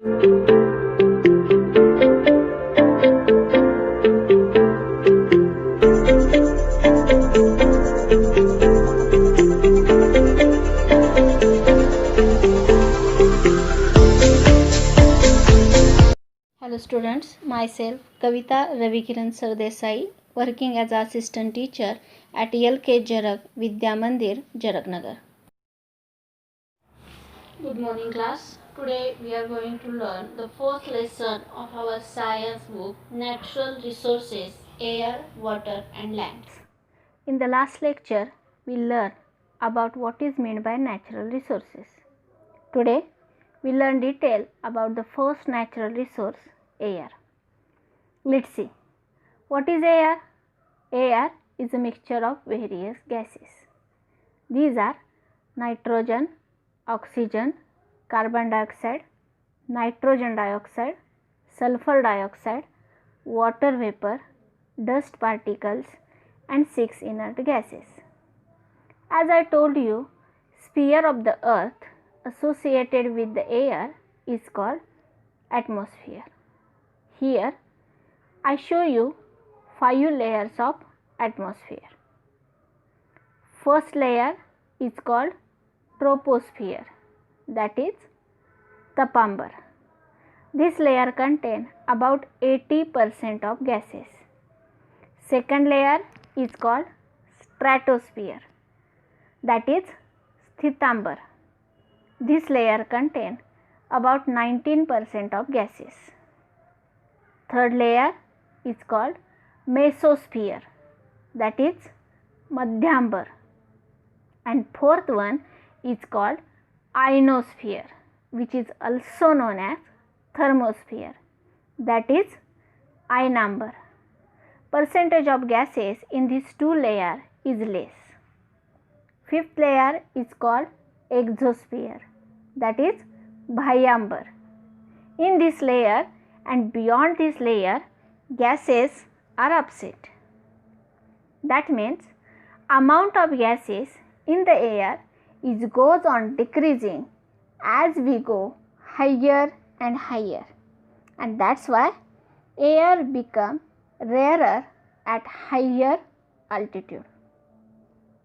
Hello students, myself Kavita Ravikiran Sardesai, working as assistant teacher at LK Jarak Vidya Mandir, Jaraknagar. Good morning class. Today we are going to learn the fourth lesson of our science book, Natural Resources, Air, Water and Land. In the last lecture, we learned about what is meant by natural resources. Today, we learn detail about the first natural resource, air. Let's see. What is air? Air is a mixture of various gases. These are nitrogen, oxygen, carbon dioxide, nitrogen dioxide, sulfur dioxide, water vapor, dust particles and 6 inert gases. As I told you, sphere of the earth associated with the air is called atmosphere. Here I show you 5 layers of atmosphere. First layer is called troposphere, that is Tapambar. This layer contains about 80% of gases. Second layer is called stratosphere, that is Sthitambar. This layer contains about 19% of gases. Third layer is called mesosphere, that is Madhyambar. And fourth one is called ionosphere, which is also known as thermosphere, that is Ainambar. Percentage of gases in these two layers is less. Fifth layer is called exosphere, that is Bhyambar. In this layer and beyond this layer, gases are absent. That means amount of gases in the air goes on decreasing as we go higher and higher, and that's why air become rarer at higher altitude.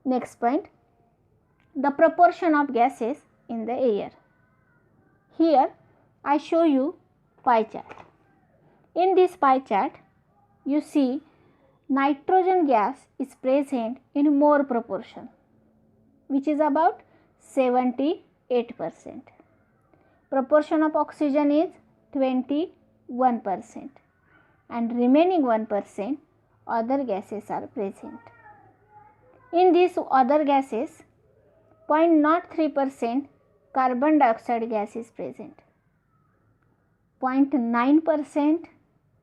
Next point, the proportion of gases in the air. Here I show you pie chart. In this pie chart, you see nitrogen gas is present in more proportion, which is about 78%. Proportion of oxygen is 21%, and remaining 1% other gases are present. In these other gases, 0.03% carbon dioxide gas is present. 0.9%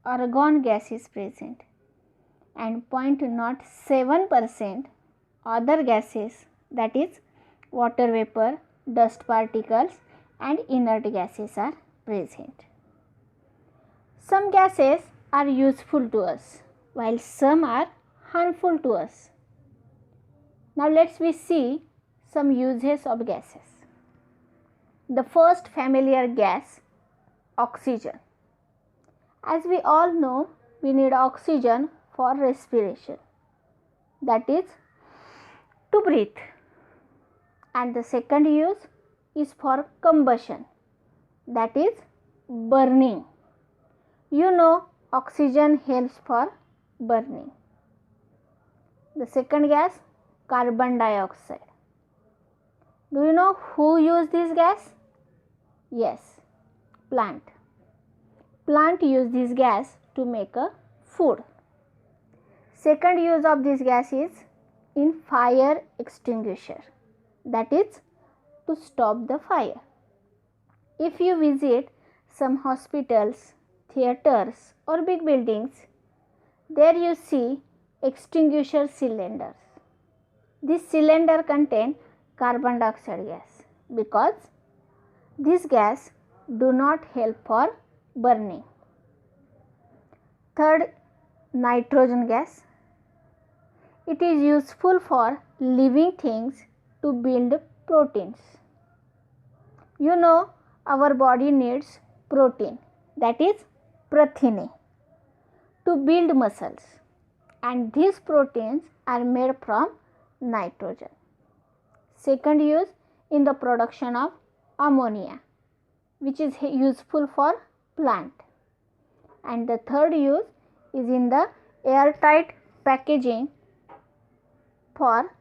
argon gas is present, and 0.07% other gases, that is water vapor, dust particles and inert gases are present. Some gases are useful to us while some are harmful to us. Now let's see some uses of gases. The first familiar gas, oxygen. As we all know, we need oxygen for respiration, that is to breathe. And the second use is for combustion, that is burning. You know, oxygen helps for burning. The second gas, carbon dioxide. Do you know who use this gas? Yes, plant. Plant use this gas to make a food. Second use of this gas is in fire extinguisher, that is to stop the fire. If you visit some hospitals, theaters or big buildings, there you see extinguisher cylinders. This cylinder contains carbon dioxide gas because this gas do not help for burning. Third, nitrogen gas. It is useful for living things to build proteins. You know, our body needs protein, that is protein, to build muscles, and these proteins are made from nitrogen. Second use, in the production of ammonia, which is useful for plant. And the third use is in the airtight packaging for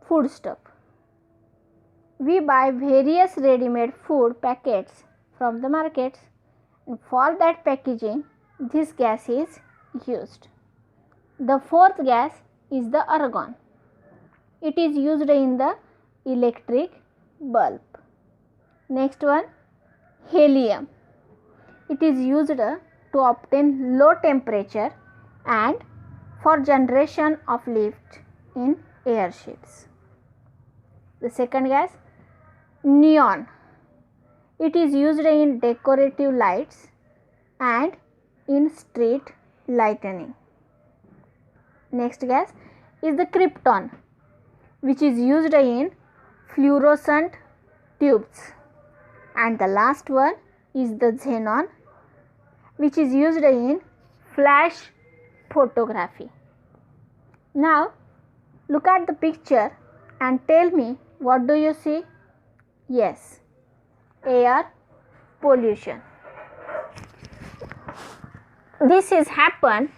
foodstuff. We buy various ready-made food packets from the markets, and for that packaging this gas is used. The fourth gas is the argon. It is used in the electric bulb. Next one, helium. It is used to obtain low temperature and for generation of lift in airships. The second gas, neon. It is used in decorative lights and in street lighting. Next gas is the krypton, which is used in fluorescent tubes. And the last one is the xenon, which is used in flash photography. Now look at the picture and tell me, what do you see? Yes, air pollution. This is happened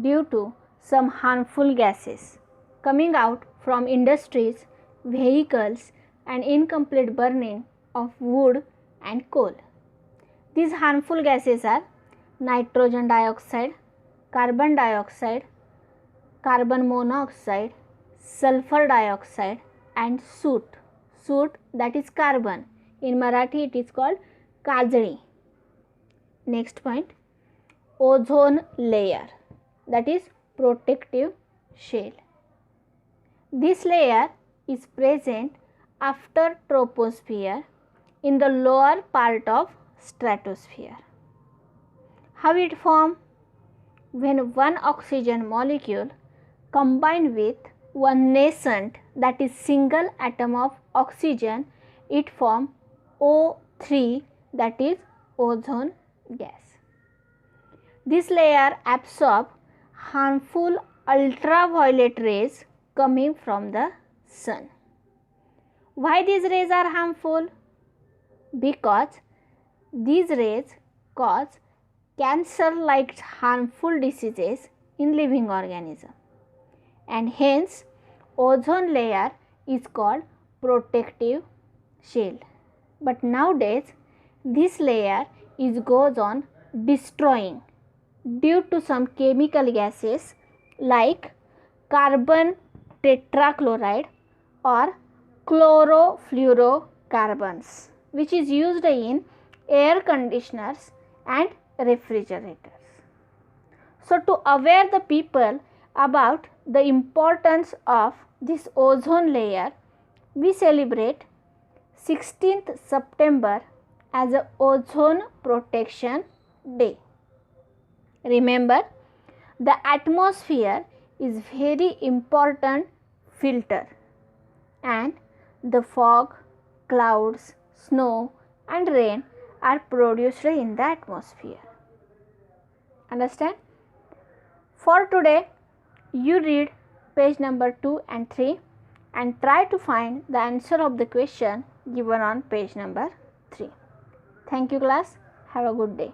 due to some harmful gases coming out from industries, vehicles, and incomplete burning of wood and coal. These harmful gases are nitrogen dioxide, carbon dioxide, carbon monoxide, sulfur dioxide, and soot. Soot, that is carbon. In Marathi it is called kajri. Next point, ozone layer, that is protective shell. This layer is present after troposphere in the lower part of stratosphere. How it forms? When one oxygen molecule combined with one nascent, that is single atom of oxygen, it forms O3, that is ozone gas. This layer absorbs harmful ultraviolet rays coming from the sun. Why these rays are harmful? Because these rays cause cancer-like harmful diseases in living organisms, and hence ozone layer is called protective shell. But nowadays this layer goes on destroying due to some chemical gases like carbon tetrachloride or chlorofluorocarbons, which is used in air conditioners and refrigerators. So to aware the people about the importance of this ozone layer, we celebrate 16th September as a Ozone Protection Day. Remember, the atmosphere is very important filter, and the fog, clouds, snow and rain are produced in the atmosphere. Understand? For today, you read page number 2 and 3 and try to find the answer of the question given on page number 3. Thank you class. Have a good day.